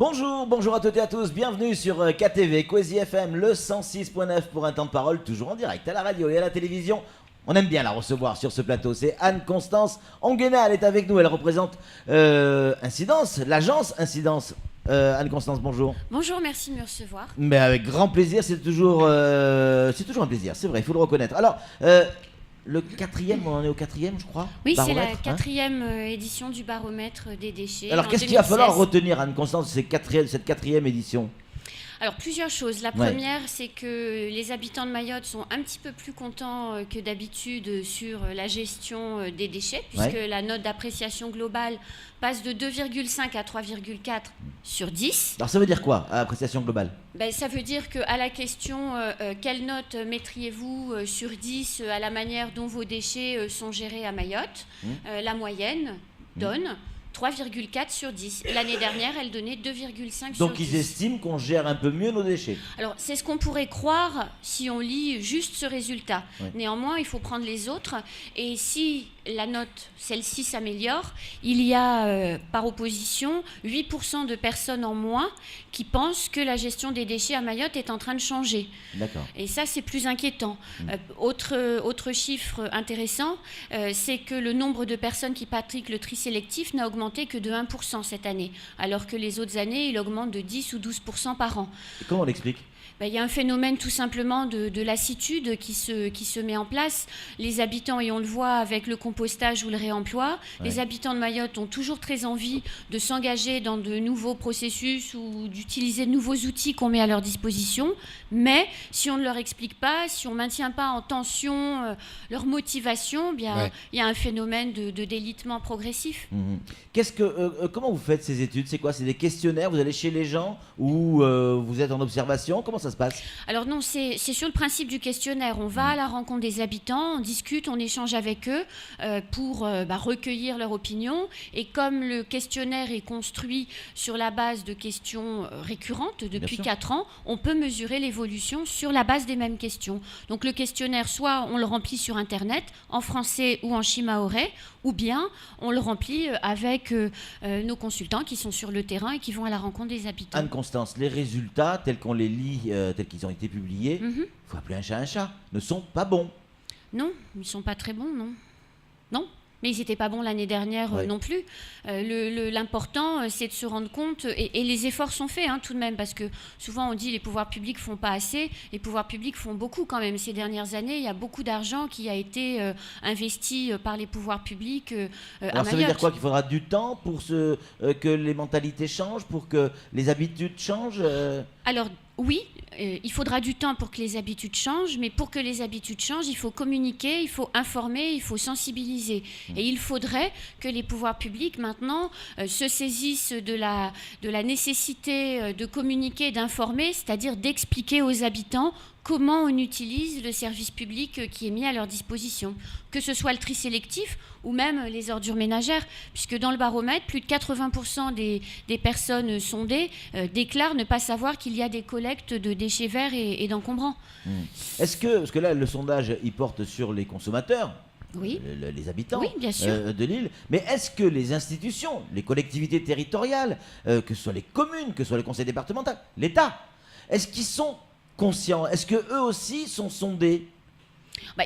Bonjour à toutes et à tous, bienvenue sur KTV, Kwezi FM, le 106.9 pour un temps de parole, toujours en direct à la radio et à la télévision. On aime bien la recevoir sur ce plateau, c'est Anne-Constance Anguena, elle est avec nous, elle représente Incidence, l'agence Incidence. Anne-Constance, bonjour. Bonjour, merci de me recevoir. Mais avec grand plaisir, c'est toujours un plaisir, c'est vrai, il faut le reconnaître. Alors, le quatrième, on en est au quatrième, je crois. Oui, c'est la baromètre, quatrième édition du baromètre des déchets. Alors, en qu'est-ce qu'il va 2016. falloir retenir, Anne-Constance, de cette quatrième édition? Alors, plusieurs choses. La première, c'est que les habitants de Mayotte sont un petit peu plus contents que d'habitude sur la gestion des déchets, puisque la note d'appréciation globale passe de 2,5 à 3,4 sur 10. Alors, ça veut dire quoi, appréciation globale? Ça veut dire qu'à la question quelle note mettriez-vous sur 10 à la manière dont vos déchets sont gérés à Mayotte, la moyenne donne 3,4 sur 10. L'année dernière, elle donnait 2,5 sur 10. Donc ils estiment qu'on gère un peu mieux nos déchets. Alors, c'est ce qu'on pourrait croire si on lit juste ce résultat. Ouais. Néanmoins, il faut prendre les autres. Et si la note, celle-ci, s'améliore, il y a, par opposition, 8% de personnes en moins qui pensent que la gestion des déchets à Mayotte est en train de changer. D'accord. Et ça, c'est plus inquiétant. Autre chiffre intéressant, c'est que le nombre de personnes qui pratiquent le tri sélectif n'a augmenté que de 1% cette année, alors que les autres années, il augmente de 10 ou 12% par an. Et comment on l'explique? Il y a un phénomène tout simplement de lassitude qui se met en place. Les habitants, et on le voit avec le compostage ou le réemploi, les habitants de Mayotte ont toujours très envie de s'engager dans de nouveaux processus ou d'utiliser de nouveaux outils qu'on met à leur disposition. Mais si on ne leur explique pas, si on ne maintient pas en tension leur motivation, il y a un phénomène de délitement progressif. Comment vous faites ces études? C'est quoi? C'est des questionnaires? Vous allez chez les gens ou vous êtes en observation? Comment ça se passe? Alors non, c'est sur le principe du questionnaire. On va à la rencontre des habitants, on discute, on échange avec eux pour recueillir leur opinion. Et comme le questionnaire est construit sur la base de questions récurrentes depuis 4 ans, on peut mesurer l'évolution sur la base des mêmes questions. Donc le questionnaire, soit on le remplit sur Internet, en français ou en shimaoré, ou bien on le remplit avec nos consultants qui sont sur le terrain et qui vont à la rencontre des habitants. Anne-Constance, les résultats tels qu'on les lit, tels qu'ils ont été publiés, il faut appeler un chat, ne sont pas bons. Non, ils ne sont pas très bons, non. Non, mais ils n'étaient pas bons l'année dernière non plus. L'important, c'est de se rendre compte, et les efforts sont faits tout de même, parce que souvent on dit les pouvoirs publics font pas assez, les pouvoirs publics font beaucoup quand même. Ces dernières années, il y a beaucoup d'argent qui a été investi par les pouvoirs publics à Alors Mayotte. ça veut dire quoi? Qu'il faudra du temps pour que les mentalités changent, pour que les habitudes changent Alors oui, il faudra du temps pour que les habitudes changent, mais pour que les habitudes changent, il faut communiquer, il faut informer, il faut sensibiliser. Et il faudrait que les pouvoirs publics maintenant se saisissent de la nécessité de communiquer, d'informer, c'est-à-dire d'expliquer aux habitants comment on utilise le service public qui est mis à leur disposition, que ce soit le tri sélectif ou même les ordures ménagères, puisque dans le baromètre, plus de 80% des personnes sondées déclarent ne pas savoir qu'il y a des collectes de déchets verts et d'encombrants. Est-ce que, parce que là, le sondage, il porte sur les consommateurs, Oui. les habitants Oui, bien sûr. de l'île, mais est-ce que les institutions, les collectivités territoriales, que ce soit les communes, que ce soit les conseils départementaux, l'État, est-ce qu'ils sont conscients? Est-ce qu'eux aussi sont sondés?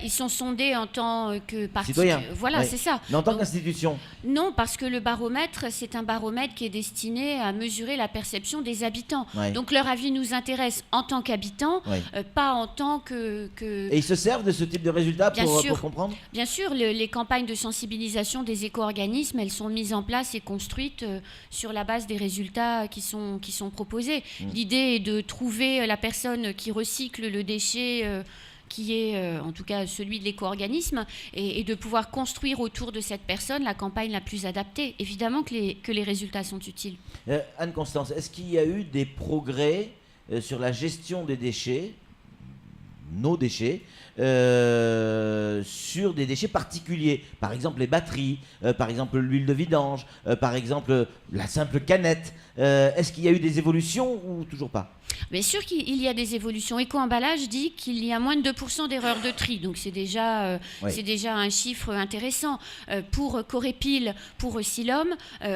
Ils sont sondés en tant que partie. Citoyens. Voilà, Oui. c'est ça. Mais en tant Donc, qu'institution? non, parce que le baromètre, c'est un baromètre qui est destiné à mesurer la perception des habitants. Ouais. Donc leur avis nous intéresse en tant qu'habitants, Ouais. pas en tant que... Et ils se servent de ce type de résultats Bien pour sûr. comprendre? Bien sûr, les campagnes de sensibilisation des éco-organismes, elles sont mises en place et construites sur la base des résultats qui sont proposés. L'idée est de trouver la personne qui recycle le déchet qui est en tout cas celui de l'éco-organisme, et de pouvoir construire autour de cette personne la campagne la plus adaptée. Évidemment que les résultats sont utiles. Anne-Constance, est-ce qu'il y a eu des progrès sur la gestion des déchets, nos déchets, sur des déchets particuliers, par exemple les batteries, par exemple l'huile de vidange, par exemple la simple canette. Est-ce qu'il y a eu des évolutions ou toujours pas? Bien sûr qu'il y a des évolutions. Éco-emballage dit qu'il y a moins de 2% d'erreurs de tri. Donc c'est déjà un chiffre intéressant. Pour Corépil, pour Recilom,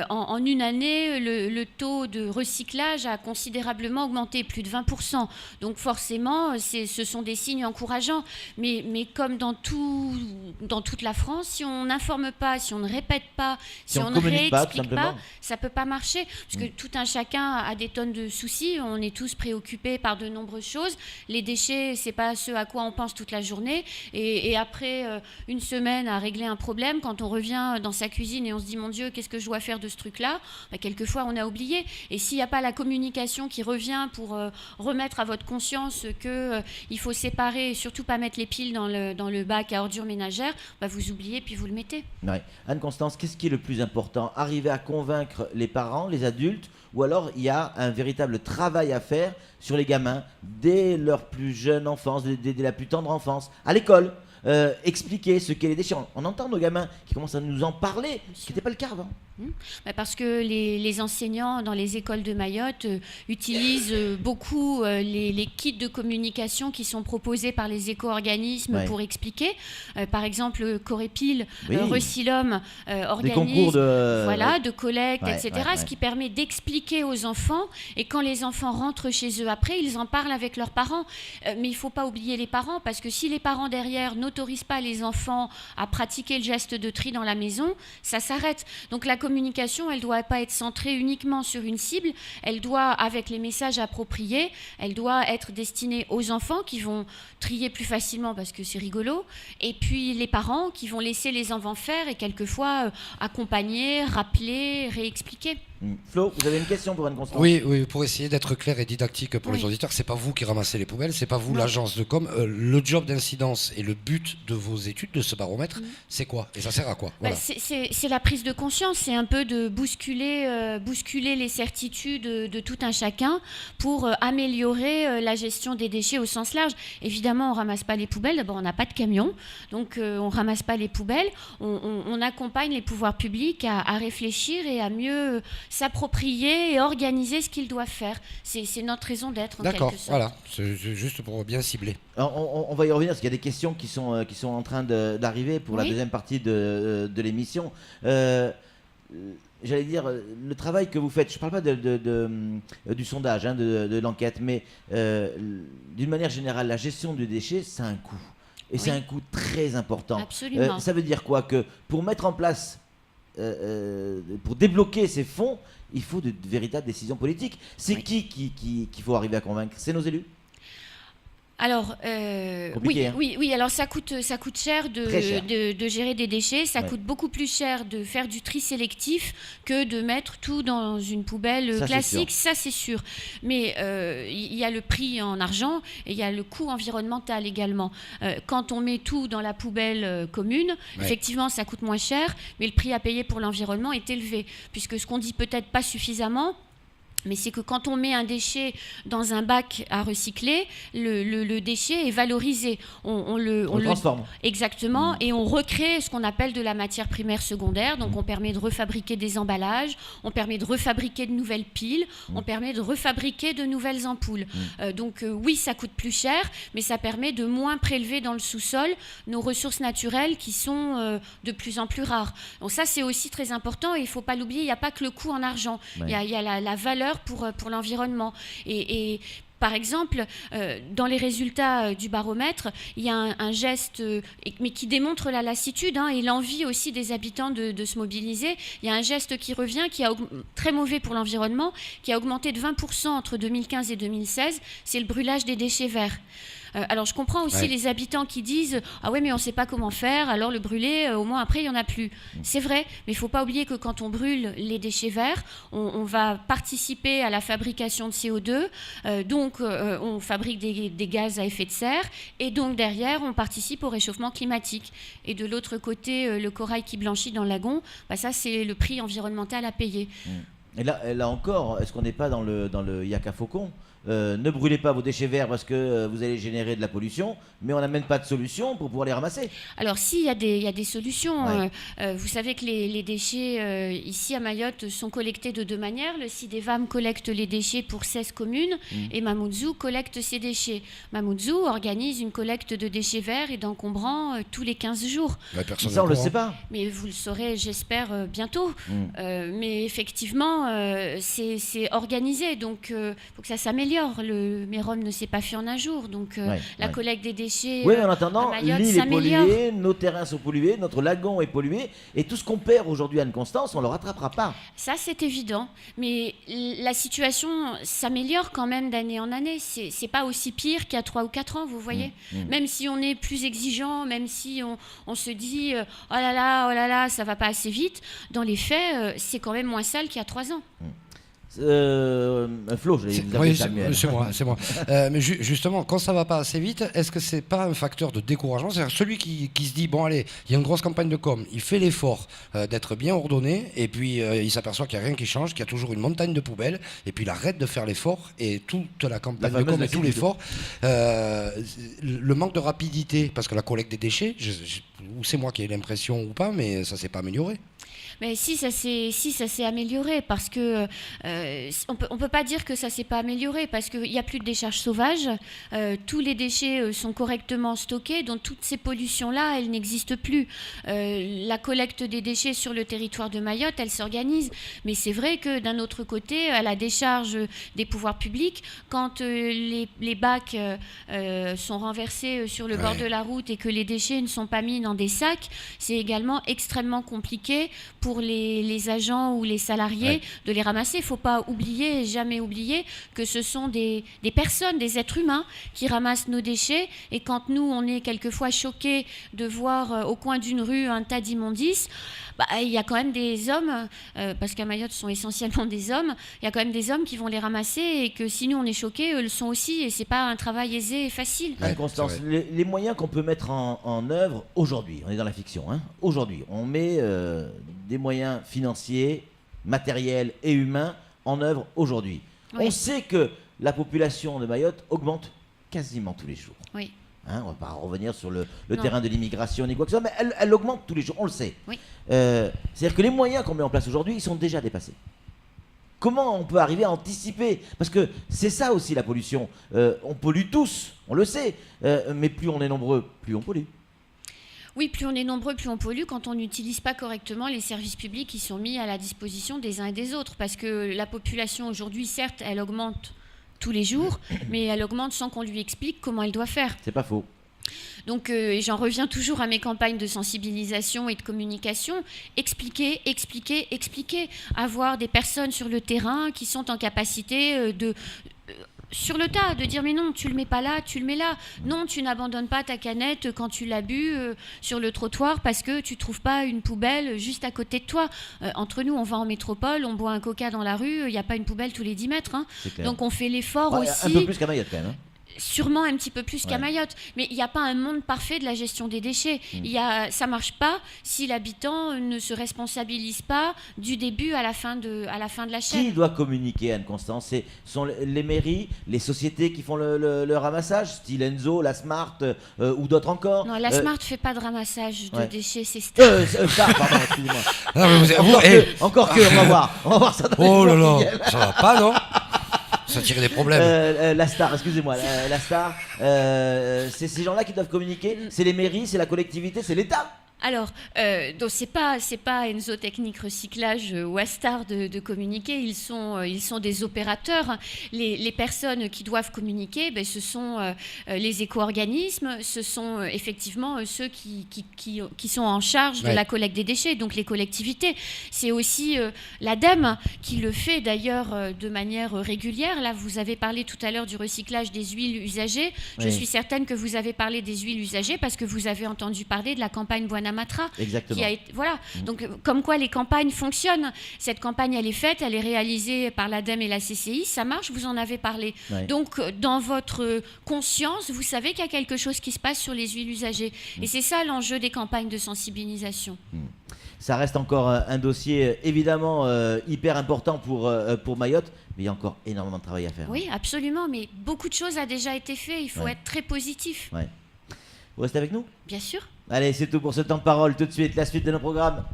en une année, le taux de recyclage a considérablement augmenté, plus de 20%. Donc forcément, ce sont des signes encourageants. Mais comme dans toute la France, si on n'informe pas, si on ne répète pas, si on ne réexplique pas, ça ne peut pas marcher. Parce que tout un chacun a des tonnes de soucis. On est tous préoccupés par de nombreuses choses. Les déchets, c'est pas ce à quoi on pense toute la journée. Et après une semaine à régler un problème, quand on revient dans sa cuisine et on se dit, mon Dieu, qu'est-ce que je dois faire de ce truc-là, quelquefois on a oublié. Et s'il n'y a pas la communication qui revient pour remettre à votre conscience qu'il faut séparer et surtout pas mettre les piles dans le bac à ordures ménagères, vous oubliez puis vous le mettez. Ouais. Anne-Constance, qu'est-ce qui est le plus important? Arriver à convaincre les parents, les adultes, ou alors il y a un véritable travail à faire sur les gamins dès leur plus jeune enfance, dès la plus tendre enfance, à l'école, expliquer ce qu'est les déchets. On entend nos gamins qui commencent à nous en parler, ce qui n'était pas le cas avant. Parce que les enseignants dans les écoles de Mayotte utilisent beaucoup les kits de communication qui sont proposés par les éco-organismes pour expliquer. Par exemple, Corépil, Recilom organise de collecte, etc. Ce qui permet d'expliquer aux enfants. Et quand les enfants rentrent chez eux après, ils en parlent avec leurs parents. Mais il ne faut pas oublier les parents, parce que si les parents derrière n'autorisent pas les enfants à pratiquer le geste de tri dans la maison, ça s'arrête. Donc la communication, elle ne doit pas être centrée uniquement sur une cible, elle doit, avec les messages appropriés, elle doit être destinée aux enfants qui vont trier plus facilement parce que c'est rigolo, et puis les parents qui vont laisser les enfants faire et quelquefois accompagner, rappeler, réexpliquer. Flo, vous avez une question pour Anne-Constance? Oui, pour essayer d'être clair et didactique pour les auditeurs, c'est pas vous qui ramassez les poubelles, c'est pas vous l'agence de com. Le job d'incidence et le but de vos études, de ce baromètre, c'est quoi? Et ça sert à quoi? Voilà. C'est la prise de conscience, c'est un peu de bousculer les certitudes de tout un chacun pour améliorer la gestion des déchets au sens large. Évidemment, on ramasse pas les poubelles, d'abord on n'a pas de camion, donc on ramasse pas les poubelles, on accompagne les pouvoirs publics à réfléchir et à mieux s'approprier et organiser ce qu'ils doivent faire. C'est notre raison d'être, en quelque sorte. D'accord, voilà, c'est juste pour bien cibler. Alors, on va y revenir parce qu'il y a des questions qui sont en train d'arriver pour la deuxième partie de l'émission. J'allais dire, le travail que vous faites, je ne parle pas du sondage, de l'enquête, mais d'une manière générale, la gestion du déchet, ça a un coût. Et c'est un coût très important. Absolument. Ça veut dire quoi? Que pour mettre en place pour débloquer ces fonds, il faut de véritables décisions politiques. C'est qu'il faut arriver à convaincre? C'est nos élus? Alors, oui, alors ça coûte cher de gérer des déchets, ça coûte beaucoup plus cher de faire du tri sélectif que de mettre tout dans une poubelle classique, ça c'est sûr. Mais il y a le prix en argent et il y a le coût environnemental également. Quand on met tout dans la poubelle commune, effectivement ça coûte moins cher, mais le prix à payer pour l'environnement est élevé, puisque ce qu'on dit peut-être pas suffisamment, mais c'est que quand on met un déchet dans un bac à recycler, le déchet est valorisé. On le transforme. Exactement, et on recrée ce qu'on appelle de la matière primaire secondaire. Donc on permet de refabriquer des emballages, on permet de refabriquer de nouvelles piles, on permet de refabriquer de nouvelles ampoules. Donc oui, ça coûte plus cher, mais ça permet de moins prélever dans le sous-sol nos ressources naturelles qui sont de plus en plus rares. Donc ça, c'est aussi très important et il ne faut pas l'oublier, il n'y a pas que le coût en argent. Il y a la valeur pour l'environnement. Et par exemple, dans les résultats du baromètre, il y a un geste, mais qui démontre la lassitude et l'envie aussi des habitants de se mobiliser. Il y a un geste qui revient, qui est très mauvais pour l'environnement, qui a augmenté de 20% entre 2015 et 2016, c'est le brûlage des déchets verts. Alors je comprends aussi les habitants qui disent « Ah ouais, mais on ne sait pas comment faire, alors le brûler, au moins après, il n'y en a plus. » C'est vrai, mais il ne faut pas oublier que quand on brûle les déchets verts, on va participer à la fabrication de CO2, donc on fabrique des gaz à effet de serre, et donc derrière, on participe au réchauffement climatique. Et de l'autre côté, le corail qui blanchit dans le lagon, ça c'est le prix environnemental à payer. Et là encore, est-ce qu'on n'est pas dans le Yaka Faucon? Ne brûlez pas vos déchets verts parce que vous allez générer de la pollution, mais on n'amène pas de solution pour pouvoir les ramasser. Alors si, il y a des solutions. Ouais. Vous savez que les déchets ici à Mayotte sont collectés de deux manières. Le CIDEVAM collecte les déchets pour 16 communes et Mamoudzou collecte ses déchets. Mamoudzou organise une collecte de déchets verts et d'encombrants tous les 15 jours. Ouais, personne Ça, on n'est le au sait courant. pas. Mais vous le saurez, j'espère, bientôt. Mais effectivement, c'est organisé, donc il faut que ça s'améliore. Le Mérom ne s'est pas fait en un jour, donc la collecte des déchets Oui, mais en attendant, à Mayotte l'île est s'améliore. polluée, nos terrains sont pollués, notre lagon est pollué, et tout ce qu'on perd aujourd'hui à Anne-Constance, on ne le rattrapera pas. Ça, c'est évident, mais la situation s'améliore quand même d'année en année. C'est pas aussi pire qu'il y a 3 ou 4 ans, vous voyez. Même si on est plus exigeant, même si on se dit oh là là, ça va pas assez vite, dans les faits, c'est quand même moins sale qu'il y a 3 ans. Flo, je l'ai Oui, Samuel. c'est moi. Mais justement, quand ça va pas assez vite, est-ce que c'est pas un facteur de découragement? C'est-à-dire celui qui se dit bon allez, il y a une grosse campagne de com, il fait l'effort d'être bien ordonné, et puis il s'aperçoit qu'il n'y a rien qui change, qu'il y a toujours une montagne de poubelles, et puis il arrête de faire l'effort, et toute la campagne de com et tout l'effort, le manque de rapidité, parce que la collecte des déchets, ou c'est moi qui ai l'impression ou pas, mais ça s'est pas amélioré. Mais si ça s'est amélioré, parce que on peut pas dire que ça s'est pas amélioré, parce qu'il n'y a plus de décharges sauvages, tous les déchets sont correctement stockés, donc toutes ces pollutions-là, elles n'existent plus. La collecte des déchets sur le territoire de Mayotte, elle s'organise, mais c'est vrai que d'un autre côté, à la décharge des pouvoirs publics, quand les bacs sont renversés sur le bord de la route et que les déchets ne sont pas mis dans des sacs, c'est également extrêmement compliqué pour les agents ou les salariés de les ramasser. Il ne faut pas oublier, jamais oublier, que ce sont des personnes, des êtres humains qui ramassent nos déchets. Et quand nous, on est quelquefois choqués de voir au coin d'une rue un tas d'immondices, il y a quand même des hommes, parce qu'à Mayotte, ce sont essentiellement des hommes, il y a quand même des hommes qui vont les ramasser et que si nous, on est choqués, eux le sont aussi. Et ce n'est pas un travail aisé et facile. Constance, les moyens qu'on peut mettre en œuvre aujourd'hui, on est dans la fiction, hein, aujourd'hui, on met des moyens financiers, matériels et humains en œuvre aujourd'hui. Oui. On sait que la population de Mayotte augmente quasiment tous les jours. Oui. Hein, on ne va pas revenir sur le terrain de l'immigration ni quoi que ce soit, mais elle augmente tous les jours, on le sait. Oui. C'est-à-dire que les moyens qu'on met en place aujourd'hui, ils sont déjà dépassés. Comment on peut arriver à anticiper? Parce que c'est ça aussi la pollution. On pollue tous, on le sait, mais plus on est nombreux, plus on pollue. Oui, plus on est nombreux, plus on pollue quand on n'utilise pas correctement les services publics qui sont mis à la disposition des uns et des autres. Parce que la population aujourd'hui, certes, elle augmente tous les jours, mais elle augmente sans qu'on lui explique comment elle doit faire. C'est pas faux. Donc j'en reviens toujours à mes campagnes de sensibilisation et de communication. Expliquer. Avoir des personnes sur le terrain qui sont en capacité sur le tas, de dire mais non, tu le mets pas là, tu le mets là. Non, tu n'abandonnes pas ta canette quand tu l'as bu sur le trottoir parce que tu trouves pas une poubelle juste à côté de toi. Entre nous, on va en métropole, on boit un coca dans la rue, il n'y a pas une poubelle tous les 10 mètres. Hein. Donc on fait l'effort aussi. Un peu plus qu'à Mayotte quand même. Hein. Sûrement un petit peu plus qu'à Mayotte, mais il n'y a pas un monde parfait de la gestion des déchets. Ça ne marche pas si l'habitant ne se responsabilise pas du début à la fin de la chaîne. Qui doit communiquer, Anne-Constance? Ce sont les mairies, les sociétés qui font le ramassage, style Enzo, la Smart ou d'autres encore? Non, la Smart ne fait pas de ramassage de déchets, c'est Star. Star, pardon, excusez-moi. Encore que, on va voir ça dans oh les là là, ça va pas, non? Ça tire des problèmes. La Star, excusez-moi, la Star, c'est ces gens-là qui doivent communiquer? C'est les mairies, c'est la collectivité, c'est l'État? Alors, donc c'est pas Enzo Technique Recyclage ou Astar de communiquer, ils sont des opérateurs. Les personnes qui doivent communiquer, ce sont les éco-organismes, ce sont effectivement ceux qui sont en charge de la collecte des déchets, donc les collectivités. C'est aussi l'ADEME qui le fait d'ailleurs de manière régulière. Là, vous avez parlé tout à l'heure du recyclage des huiles usagées. Je suis certaine que vous avez parlé des huiles usagées parce que vous avez entendu parler de la campagne Buana Matra. Exactement. Voilà. Donc, comme quoi les campagnes fonctionnent. Cette campagne, elle est faite, elle est réalisée par l'ADEME et la CCI. Ça marche, vous en avez parlé. Donc, dans votre conscience, vous savez qu'il y a quelque chose qui se passe sur les huiles usagées. Et c'est ça l'enjeu des campagnes de sensibilisation. Ça reste encore un dossier évidemment hyper important pour Mayotte, mais il y a encore énormément de travail à faire. Oui, absolument, mais beaucoup de choses a déjà été fait. Il faut être très positif. Ouais. Vous restez avec nous ? Bien sûr. Allez, c'est tout pour ce temps de parole. Tout de suite, la suite de nos programmes.